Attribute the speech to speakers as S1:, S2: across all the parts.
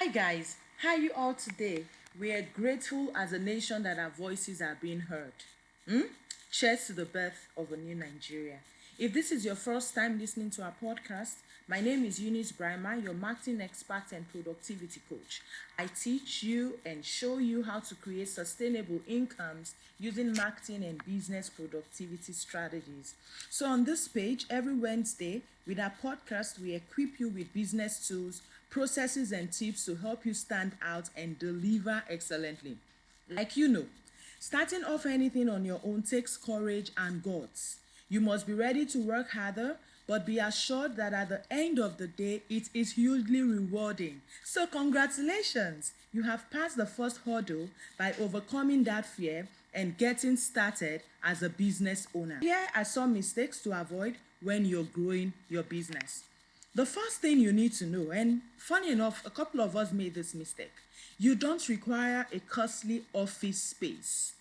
S1: Hi guys, how are you all today? We are grateful as a nation that our voices are being heard. Cheers to the birth of a new Nigeria. If this is your first time listening to our podcast, my name is Eunice Brima, your marketing expert and productivity coach. I teach you and show you how to create sustainable incomes using marketing and business productivity strategies. So on this page, every Wednesday, with our podcast, we equip you with business tools, processes, and tips to help you stand out and deliver excellently. Like starting off anything on your own takes courage and guts. You must be ready to work harder, but be assured that at the end of the day, it is hugely rewarding. So, congratulations! You have passed the first hurdle by overcoming that fear and getting started as a business owner. Here are some mistakes to avoid when you're growing your business. The first thing you need to know, and funny enough, a couple of us made this mistake, you don't require a costly office space.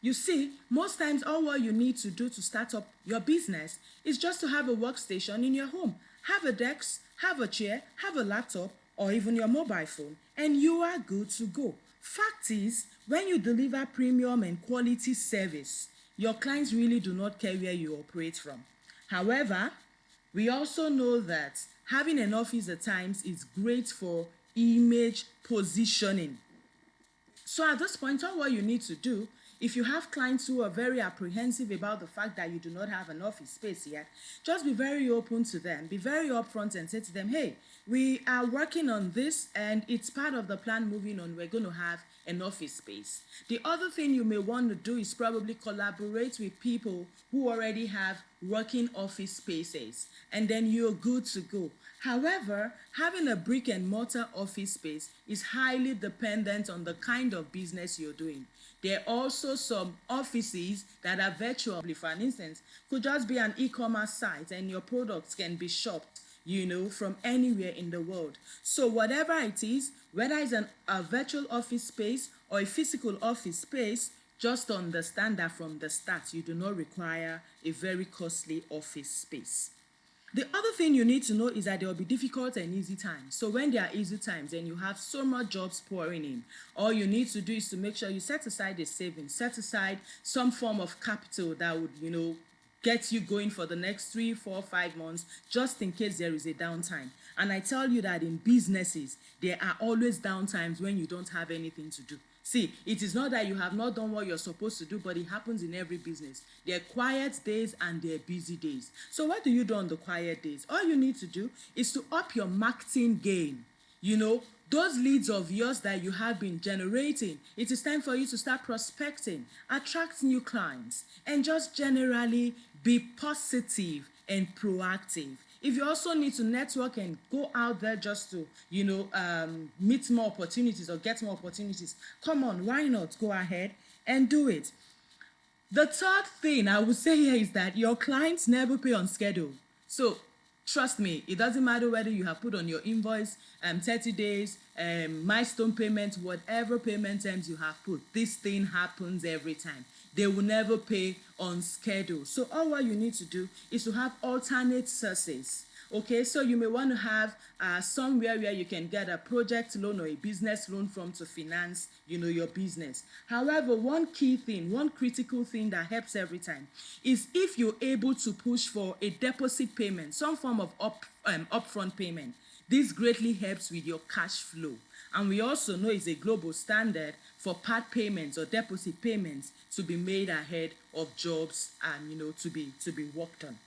S1: You see, most times all what you need to do to start up your business is just to have a workstation in your home. Have a desk, have a chair, have a laptop, or even your mobile phone, and you are good to go. Fact is, when you deliver premium and quality service, your clients really do not care where you operate from. However, we also know that having an office at times is great for image positioning. So at this point, all what you need to do, if you have clients who are very apprehensive about the fact that you do not have an office space yet, just be very open to them. Be very upfront and say to them, hey, we are working on this and it's part of the plan moving on. We're going to have an office space. The other thing you may want to do is probably collaborate with people who already have working office spaces, and then you're good to go. However, having a brick and mortar office space is highly dependent on the kind of business you're doing. There are also some offices that are virtual. For an instance, could just be an e-commerce site and your products can be shopped from anywhere in the world. So whatever it is, whether it's a virtual office space or a physical office space, just understand that from the start, you do not require a very costly office space. The other thing you need to know is that there will be difficult and easy times. So when there are easy times and you have so much jobs pouring in, all you need to do is to make sure you set aside a savings, set aside some form of capital that would, get you going for the next 3, 4, 5 months, just in case there is a downtime. And I tell you that in businesses, there are always downtimes when you don't have anything to do. See, it is not that you have not done what you're supposed to do, but it happens in every business. There are quiet days and there are busy days. So what do you do on the quiet days? All you need to do is to up your marketing game. Those leads of yours that you have been generating, it is time for you to start prospecting, attract new clients, and just generally be positive and proactive. If you also need to network and go out there just to, meet more opportunities or get more opportunities, come on, why not go ahead and do it? The third thing I would say here is that your clients never pay on schedule. So trust me, it doesn't matter whether you have put on your invoice 30 days, milestone payments, whatever payment terms you have put, this thing happens every time. They will never pay on schedule. So all what you need to do is to have alternate sources. Okay, so you may want to have somewhere where you can get a project loan or a business loan from to finance, your business. However, one key thing, one critical thing that helps every time is if you're able to push for a deposit payment, some form of upfront payment. This greatly helps with your cash flow. And we also know it's a global standard for part payments or deposit payments to be made ahead of jobs and to be worked on.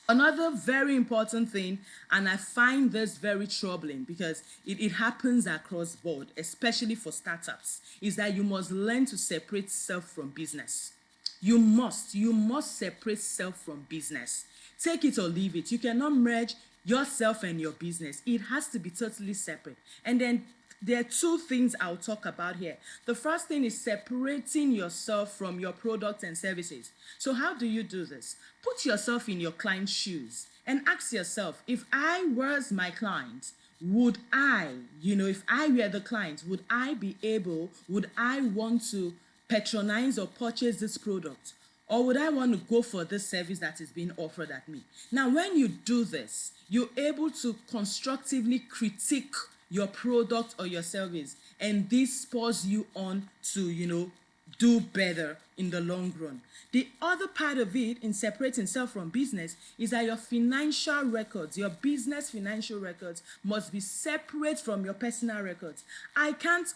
S1: Another very important thing, and I find this very troubling because it happens across board, especially for startups, is that you must learn to separate self from business. You must separate self from business. Take it or leave it. You cannot merge yourself and your business. It has to be totally separate. And then there are two things I'll talk about here. The first thing is separating yourself from your products and services. So how do you do this? Put yourself in your client's shoes and ask yourself, if I was my client, would I, if I were the client, would I want to patronize or purchase this product? Or would I want to go for this service that is being offered at me? Now, when you do this, you're able to constructively critique your product or your service, and this spurs you on to, do better in the long run. The other part of it in separating self from business is that your financial records, your business financial records, must be separate from your personal records. I can't,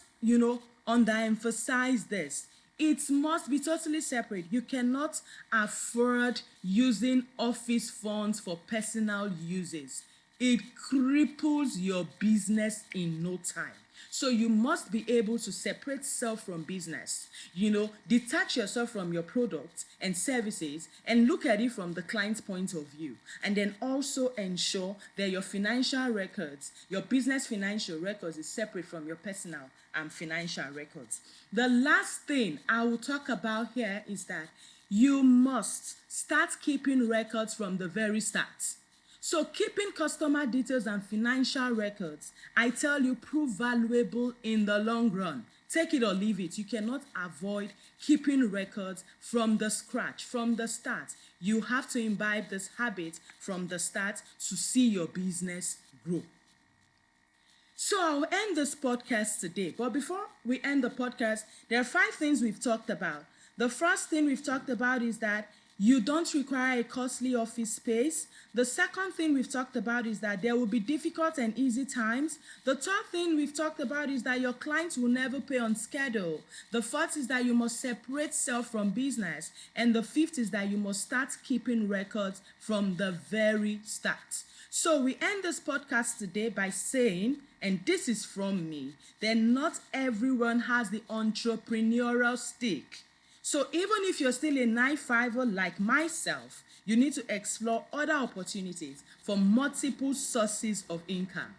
S1: underemphasize this. It must be totally separate. You cannot afford using office funds for personal uses. It cripples your business in no time. So you must be able to separate self from business, detach yourself from your products and services and look at it from the client's point of view. And then also ensure that your financial records, your business financial records is separate from your personal and financial records. The last thing I will talk about here is that you must start keeping records from the very start. So keeping customer details and financial records, I tell you, prove valuable in the long run. Take it or leave it. You cannot avoid keeping records from the scratch, from the start. You have to imbibe this habit from the start to see your business grow. So I'll end this podcast today. But before we end the podcast, there are 5 things we've talked about. The first thing we've talked about is that you don't require a costly office space. The second thing we've talked about is that there will be difficult and easy times. The third thing we've talked about is that your clients will never pay on schedule. The fourth is that you must separate self from business. And the fifth is that you must start keeping records from the very start. So we end this podcast today by saying, and this is from me, that not everyone has the entrepreneurial stick. So even if you're still a 9-5er like myself, you need to explore other opportunities for multiple sources of income.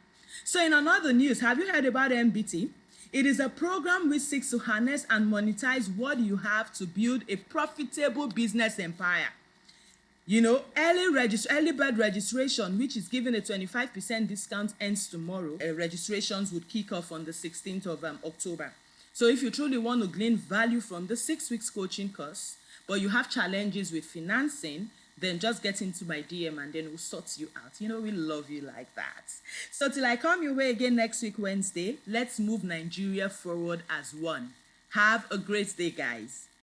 S1: So in another news, have you heard about MBT? It is a program which seeks to harness and monetize what you have to build a profitable business empire. Early bird registration, which is given a 25% discount, ends tomorrow. Registrations would kick off on the 16th of October. So if you truly want to glean value from the 6 weeks coaching course, but you have challenges with financing, then just get into my DM and then we'll sort you out. We love you like that. So till I come your way again next week, Wednesday, let's move Nigeria forward as one. Have a great day, guys.